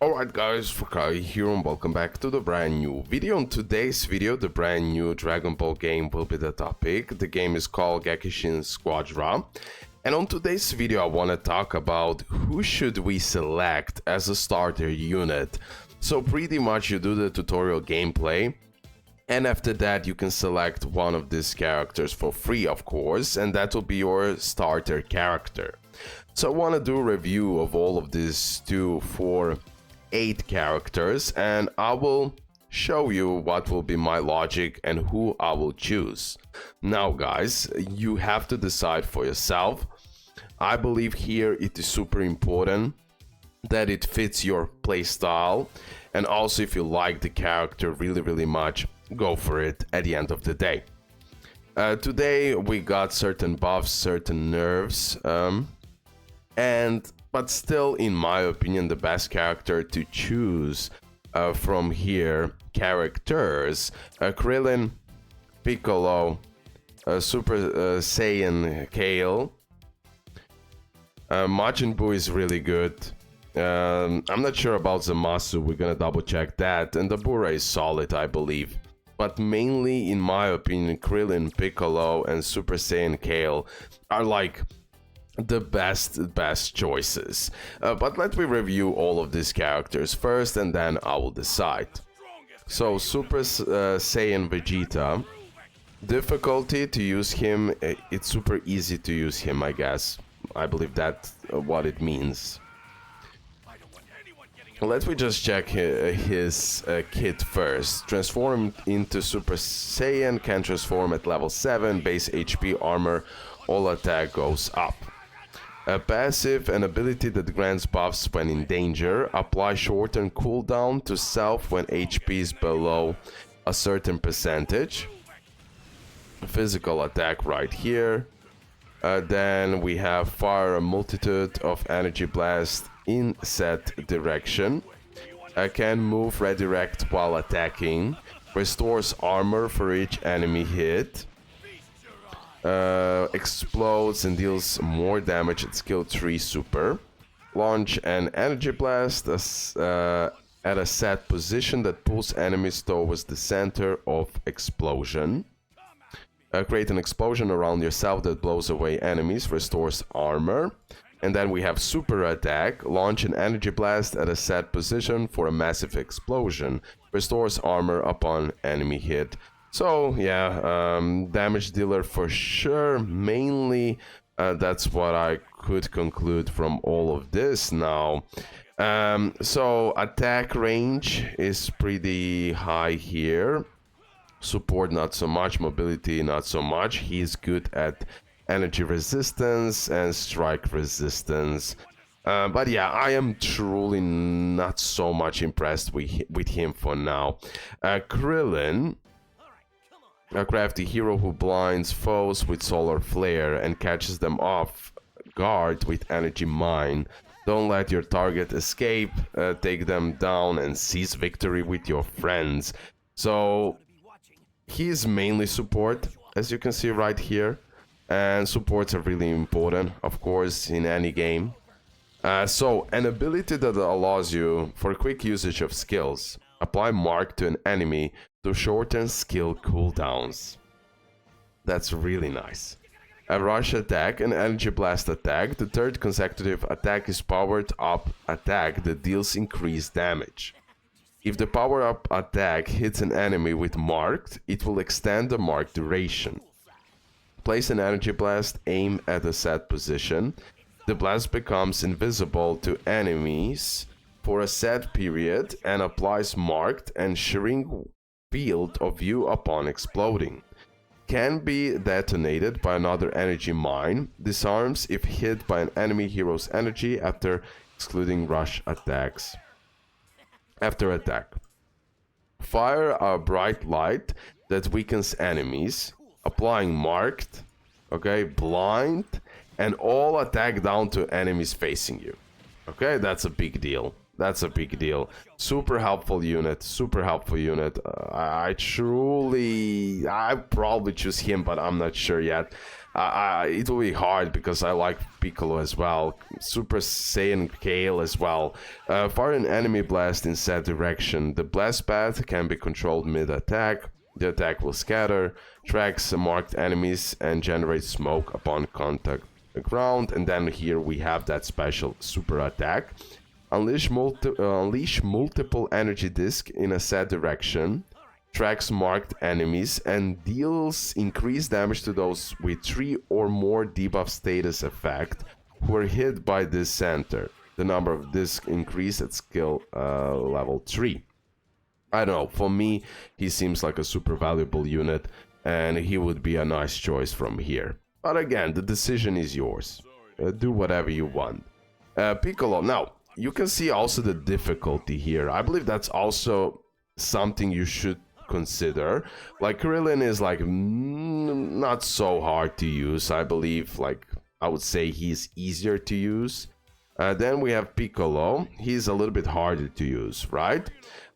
Alright guys, Kale here and welcome back to the brand new video. In today's video, the brand new Dragon Ball game will be the topic. The game is called Gekishin Squadra. And on today's video, I want to talk about who should we select as a starter unit. So pretty much you do the tutorial gameplay. And after that, you can select one of these characters for free, of course, and that will be your starter character. So I want to do a review of all of these 2, 4, 8 characters, and I will show you what will be my logic and who I will choose. Now guys, you have to decide for yourself. I believe here it is super important that it fits your playstyle, and also if you like the character really much, go for it at the end of the day. Today we got certain buffs, certain nerfs, but still, in my opinion, the best character to choose from here, characters, Krillin, Piccolo, Super Saiyan Kale, Majin Buu is really good. I'm not sure about Zamasu, we're gonna double check that, and Dabura is solid, I believe. But mainly, in my opinion, Krillin, Piccolo, and Super Saiyan Kale are like the best choices. But let me review all of these characters first, and then I will decide. So, Super Saiyan Vegeta. Difficulty to use him, it's super easy to use him, I guess. I believe that's what it means. Let me just check his kit first. Transform into Super Saiyan, can transform at level 7, base HP, armor, all attack goes up. A passive, an ability that grants buffs when in danger. Apply shorten cooldown to self when HP is below a certain percentage. Physical attack right here. Then we have fire a multitude of energy blast in set direction. Can move redirect while attacking. Restores armor for each enemy hit. Explodes and deals more damage at skill 3 super. Launch an energy blast at a set position that pulls enemies towards the center of explosion. Create an explosion around yourself that blows away enemies, restores armor. And then we have super attack. Launch an energy blast at a set position for a massive explosion. Restores armor upon enemy hit. So yeah, damage dealer for sure. Mainly, that's what I could conclude from all of this now. So attack range is pretty high here. Support not so much, mobility not so much. He's good at energy resistance and strike resistance. But yeah, I am truly not so much impressed with him for now. Krillin. A crafty hero who blinds foes with solar flare and catches them off guard with energy mine. Don't let your target escape, take them down and seize victory with your friends. So he is mainly support, as you can see right here, and supports are really important, of course, in any game. So an ability that allows you for quick usage of skills. Apply mark to an enemy to shorten skill cooldowns. That's really nice. A rush attack, an energy blast attack. The third consecutive attack is powered up attack that deals increased damage. If the power up attack hits an enemy with marked, it will extend the mark duration. Place an energy blast, aim at a set position. The blast becomes invisible to enemies for a set period and applies marked and shrink field of view upon exploding. Can be detonated by another energy mine. Disarms if hit by an enemy hero's energy after excluding rush attacks. After attack. Fire a bright light that weakens enemies. Applying marked, okay, blind, and all attack down to enemies facing you. Okay, that's a big deal. That's a big deal. Super helpful unit. Super helpful unit. I probably choose him, but I'm not sure yet. It will be hard because I like Piccolo as well. Super Saiyan Kale as well. Fire an enemy blast in said direction. The blast path can be controlled mid-attack. The attack will scatter, tracks marked enemies, and generate smoke upon contact the ground. And then here we have that special super attack. Unleash multiple energy discs in a set direction. Tracks marked enemies and deals increased damage to those with 3 or more debuff status effect who are hit by this center. The number of discs increase at skill level 3. I don't know, for me, he seems like a super valuable unit, and he would be a nice choice from here. But again, the decision is yours. Do whatever you want. Piccolo, now, you can see also the difficulty here. I believe that's also something you should consider. Like, Krillin is like not so hard to use. I believe, like, I would say he's easier to use. Then we have Piccolo. He's a little bit harder to use, right?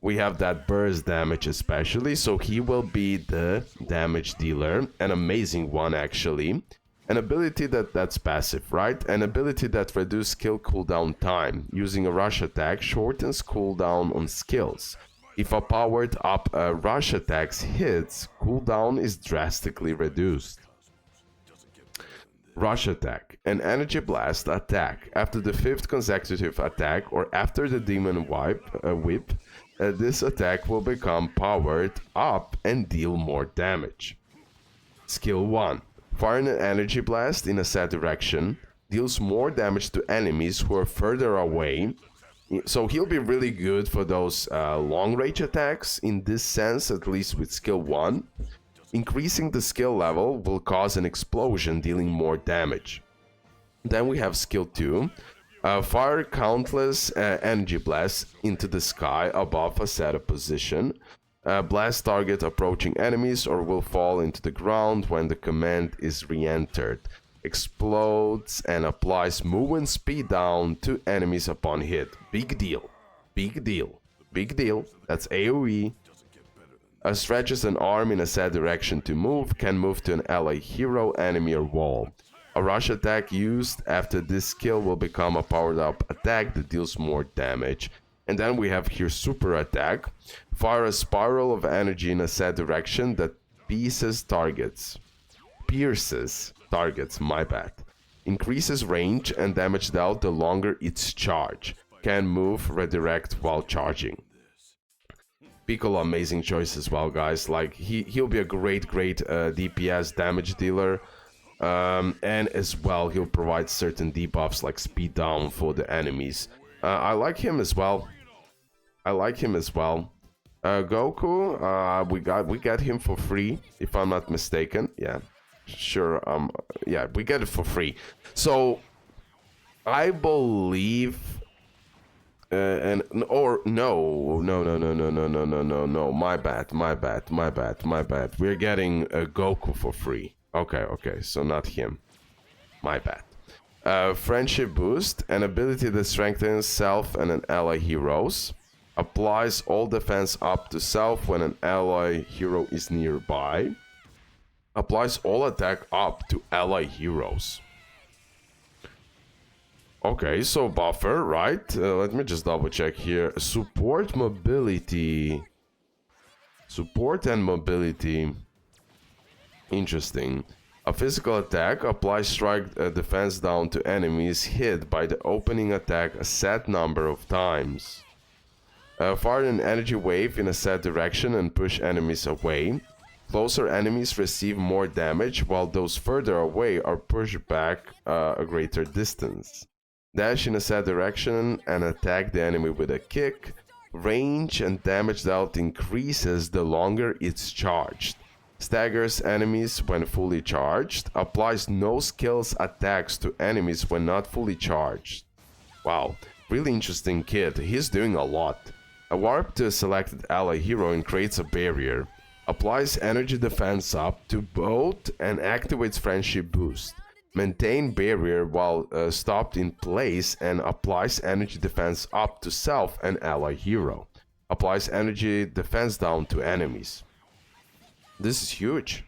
We have that burst damage especially, so he will be the damage dealer. An amazing one, actually. An ability that's passive, right? An ability that reduces skill cooldown time. Using a rush attack shortens cooldown on skills. If a powered up rush attack hits, cooldown is drastically reduced. Rush attack. An energy blast attack. After the 5th consecutive attack or after the demon whip, this attack will become powered up and deal more damage. Skill 1. Fire an energy blast in a set direction. Deals more damage to enemies who are further away. So he'll be really good for those long range attacks in this sense, at least with skill 1. Increasing the skill level will cause an explosion dealing more damage. Then we have skill 2. Fire countless energy blasts into the sky above a set of position. Blast target approaching enemies or will fall into the ground when the command is re-entered. Explodes and applies movement speed down to enemies upon hit. Big deal. Big deal. Big deal. That's AoE. Stretches an arm in a set direction to move. Can move to an ally hero, enemy, or wall. A rush attack used after this skill will become a powered up attack that deals more damage. And then we have here super attack. Fire a spiral of energy in a set direction that pierces targets, my bad. Increases range and damage dealt the longer its charge. Can move, redirect while charging. Piccolo, amazing choice as well, guys. Like, he'll be a great DPS damage dealer. And as well, he'll provide certain debuffs like speed down for the enemies. I like him as well. Goku, we got him for free, if I'm not mistaken. Yeah, sure. Yeah, we get it for free. So I believe, no. My bad. We're getting Goku for free. Okay, so not him. My bad. Friendship boost, an ability that strengthens self and an ally heroes. Applies all defense up to self when an ally hero is nearby. Applies all attack up to ally heroes. Okay, so buffer, right? Let me just double check here. Support mobility. Support and mobility. Interesting. A physical attack applies strike defense down to enemies hit by the opening attack a set number of times. Fire an energy wave in a set direction and push enemies away. Closer enemies receive more damage, while those further away are pushed back a greater distance. Dash in a set direction and attack the enemy with a kick. Range and damage dealt increases the longer it's charged. Staggers enemies when fully charged. Applies no skills attacks to enemies when not fully charged. Wow, really interesting kid. He's doing a lot. A warp to a selected ally hero and creates a barrier. Applies energy defense up to both and activates friendship boost. Maintain barrier while stopped in place and applies energy defense up to self and ally hero. Applies energy defense down to enemies. This is huge.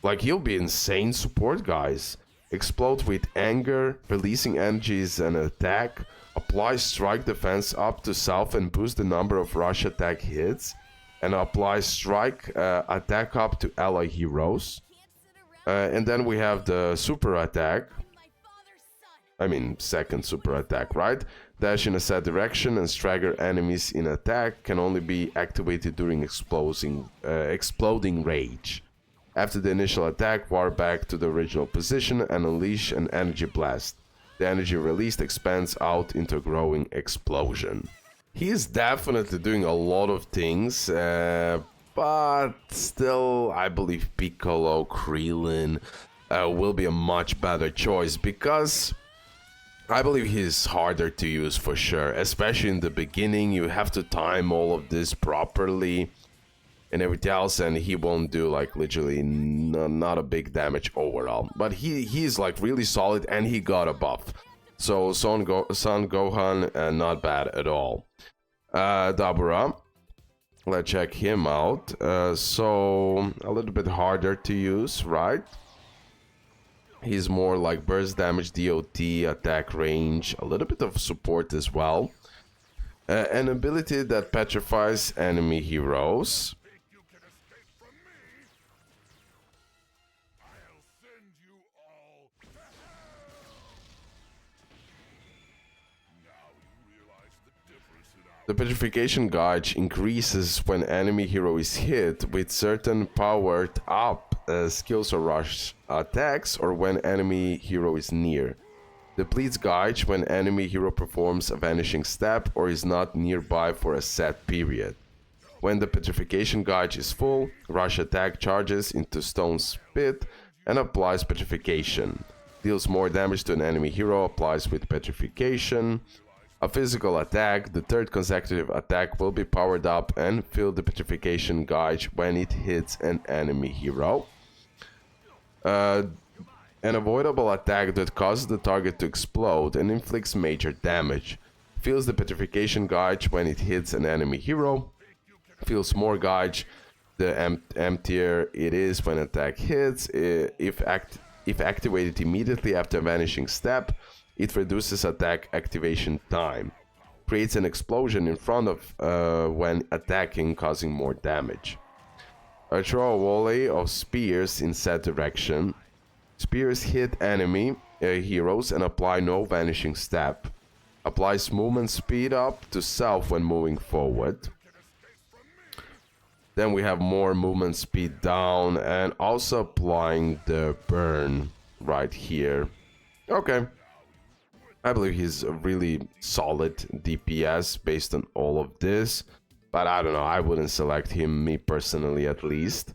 Like, he'll be insane support, guys. Explode with anger, releasing energies and attack. Apply strike defense up to self and boost the number of rush attack hits. And apply strike attack up to ally heroes. And then we have the super attack. I mean, second super attack, right? Dash in a set direction and stagger enemies in attack can only be activated during exploding rage. After the initial attack, war back to the original position and unleash an energy blast. The energy released expands out into a growing explosion. He is definitely doing a lot of things, but still, I believe Piccolo, Krillin will be a much better choice because I believe he's harder to use for sure, especially in the beginning. You have to time all of this properly and everything else, and he won't do like literally not a big damage overall. But he's like really solid, and he got a buff. So Son Gohan, not bad at all. Dabura, let's check him out. So a little bit harder to use, right? He's more like burst damage, DOT, attack range, a little bit of support as well. An ability that petrifies enemy heroes. The petrification gauge increases when enemy hero is hit with certain powered up skills or rush attacks, or when enemy hero is near. Depletes gauge when enemy hero performs a vanishing step or is not nearby for a set period. When the petrification gauge is full, rush attack charges into stone spit and applies petrification. Deals more damage to an enemy hero, applies with petrification. A physical attack, the third consecutive attack will be powered up and fill the petrification gauge when it hits an enemy hero. An avoidable attack that causes the target to explode and inflicts major damage. Fills the petrification gauge when it hits an enemy hero. Fills more gauge the emptier it is when attack hits. If activated immediately after a vanishing step, it reduces attack activation time. Creates an explosion in front of when attacking, causing more damage. Throw a volley of spears in set direction. Spears hit enemy heroes and apply no vanishing step. Applies movement speed up to self when moving forward. Then we have more movement speed down and also applying the burn right here. Okay. I believe he's a really solid DPS based on all of this. But I don't know, I wouldn't select him, me personally at least.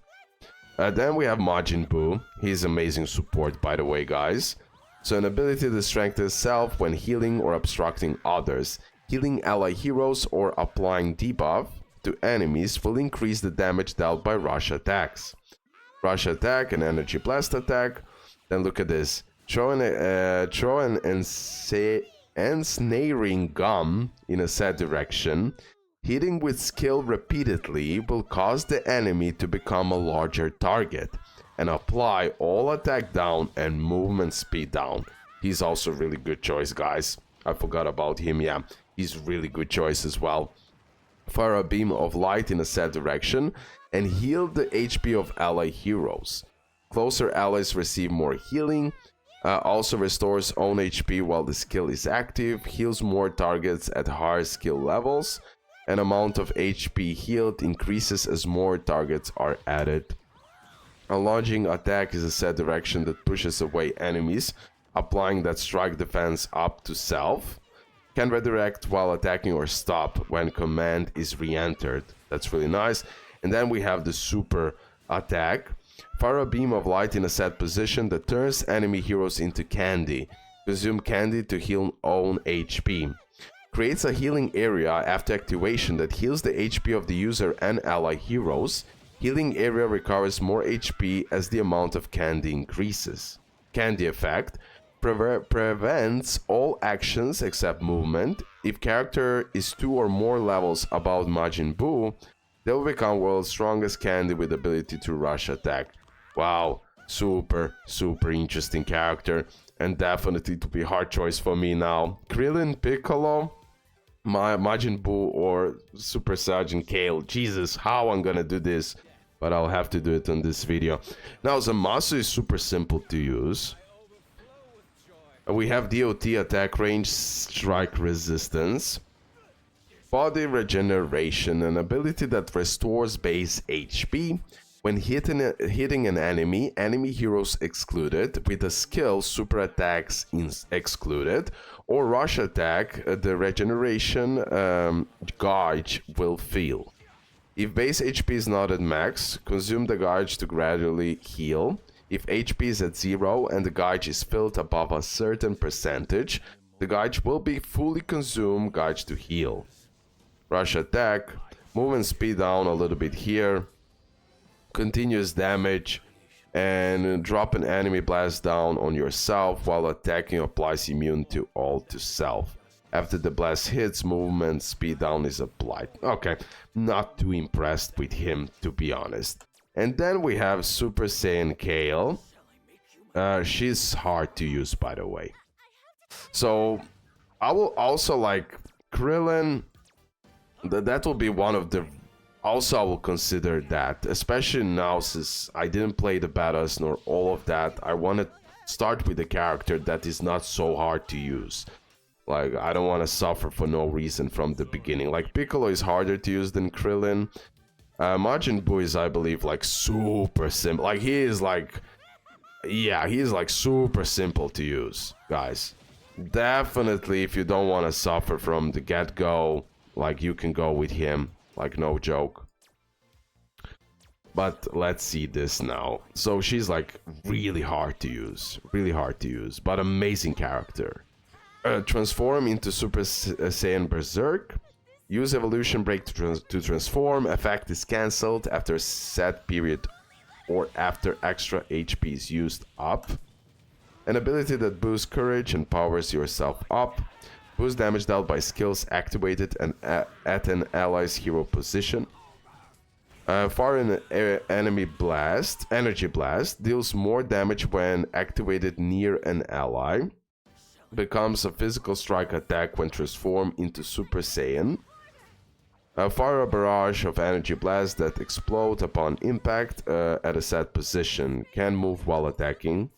Then we have Majin Buu. He's amazing support, by the way, guys. So an ability to strengthen self when healing or obstructing others. Healing ally heroes or applying debuff to enemies will increase the damage dealt by rush attacks. Rush attack and energy blast attack. Then look at this. Throw an ensnaring gum in a set direction. Hitting with skill repeatedly will cause the enemy to become a larger target and apply all attack down and movement speed down. He's also a really good choice, guys. I forgot about him, yeah. He's a really good choice as well. Fire a beam of light in a set direction and heal the HP of ally heroes. Closer allies receive more healing. Also restores own HP while the skill is active. Heals more targets at higher skill levels. An amount of HP healed increases as more targets are added. A lunging attack is a set direction that pushes away enemies, applying that strike defense up to self. Can redirect while attacking or stop when command is re-entered. That's really nice. And then we have the super attack. Fire a beam of light in a set position that turns enemy heroes into candy. Consume candy to heal own HP. Creates a healing area after activation that heals the HP of the user and ally heroes. Healing area recovers more HP as the amount of candy increases. Candy effect prevents all actions except movement. If character is 2 or more levels above Majin Buu, they will become world's strongest candy with ability to rush attack. Wow, super interesting character, and definitely to be hard choice for me now. Krillin, Piccolo, Majin Buu, or Super Saiyan Kale. Jesus, how I'm gonna do this, but I'll have to do it on this video. Now, Zamasu is super simple to use. We have DOT, attack range, strike resistance, body regeneration, an ability that restores base HP when hitting an enemy heroes excluded, with a skill super attacks excluded, or rush attack, the regeneration gauge will fill. If base HP is not at max, consume the gauge to gradually heal. If HP is at 0 and the gauge is filled above a certain percentage, the gauge will be fully consumed gauge to heal. Rush attack, movement speed down a little bit here, continuous damage, and drop an enemy blast down on yourself while attacking applies immune to all to self. After the blast hits, movement speed down is applied. Okay, not too impressed with him, to be honest. And then we have Super Saiyan Kale. She's hard to use, by the way. So I will also like Krillin. That will be one of the... Also, I will consider that, especially now since I didn't play the battles nor all of that. I want to start with a character that is not so hard to use. Like, I don't want to suffer for no reason from the beginning. Like, Piccolo is harder to use than Krillin. Majin Buu is, I believe, like, super simple. Like, he is like... Yeah, he is like super simple to use, guys. Definitely, if you don't want to suffer from the get-go, like, you can go with him. Like, no joke. But let's see this now. So she's like really hard to use. Really hard to use. But amazing character. Transform into Super Saiyan Berserk. Use Evolution Break to transform. Effect is cancelled after a set period or after extra HP is used up. An ability that boosts courage and powers yourself up. Boost damage dealt by skills activated and at an ally's hero position. Fire an enemy blast, energy blast, deals more damage when activated near an ally. Becomes a physical strike attack when transformed into Super Saiyan. Fire a barrage of energy blasts that explode upon impact at a set position. Can move while attacking.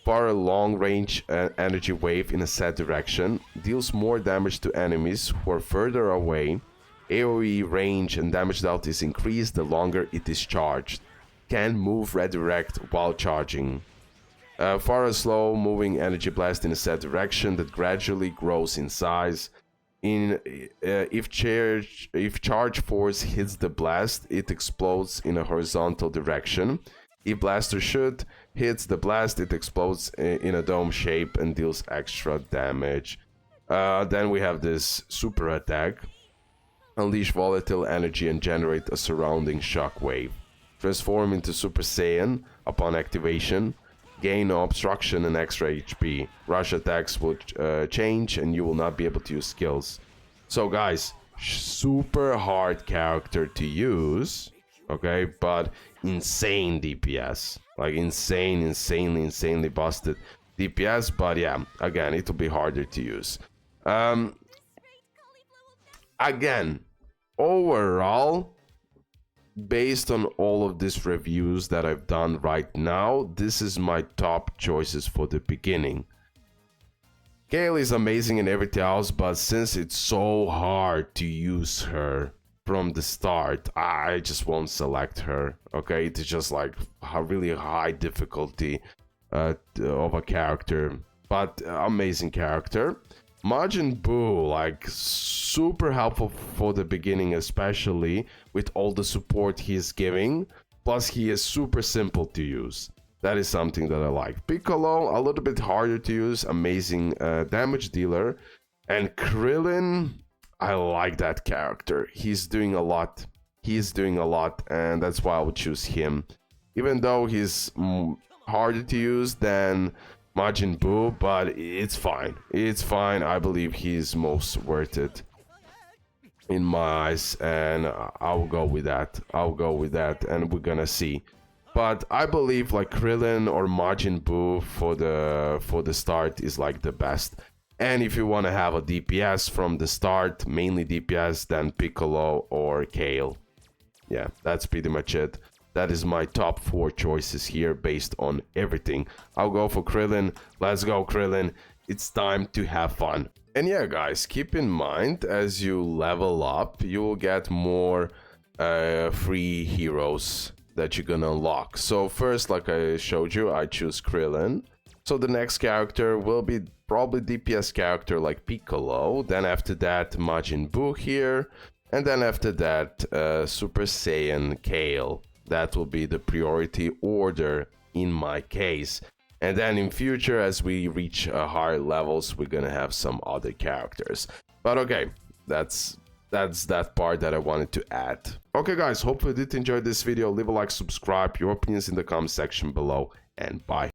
Fire a long-range energy wave in a set direction. Deals more damage to enemies who are further away. AoE range and damage dealt is increased the longer it is charged. Can move redirect while charging. Fire a slow-moving energy blast in a set direction that gradually grows in size. If charge force hits the blast, it explodes in a horizontal direction. If blaster shoot hits the blast, it explodes in a dome shape and deals extra damage. Then we have this super attack. Unleash volatile energy and generate a surrounding shockwave. Transform into Super Saiyan upon activation. Gain obstruction and extra HP. Rush attacks will change and you will not be able to use skills. So guys, super hard character to use. Okay, but insane DPS. Like insanely busted DPS. But yeah, again, it'll be harder to use. Again, overall, based on all of these reviews that I've done right now, this is my top choices for the beginning. Kale is amazing and everything else, but since it's so hard to use her from the start, I just won't select her. Okay, it's just like a really high difficulty of a character, but amazing character. Majin Buu, like, super helpful for the beginning, especially with all the support he's giving. Plus, he is super simple to use. That is something that I like. Piccolo, a little bit harder to use, amazing damage dealer. And Krillin, I like that character. He's doing a lot. And that's why I would choose him. Even though he's harder to use than Majin Buu, but it's fine. It's fine. I believe he's most worth it in my eyes, and I'll go with that. And we're gonna see. But I believe like Krillin or Majin Buu for the start is like the best. And if you want to have a DPS from the start, mainly DPS, then Piccolo or Kale. Yeah, that's pretty much it. That is my top 4 choices here based on everything. I'll go for Krillin. Let's go, Krillin. It's time to have fun. And yeah, guys, keep in mind, as you level up, you will get more free heroes that you're gonna unlock. So first, like I showed you, I choose Krillin. So the next character will be probably DPS character like Piccolo. Then after that, Majin Buu here. And then after that, Super Saiyan Kale. That will be the priority order in my case. And then in future, as we reach higher levels, we're gonna have some other characters. But okay, that's that part that I wanted to add. Okay guys, hope you did enjoy this video. Leave a like, subscribe, your opinions in the comment section below, and bye.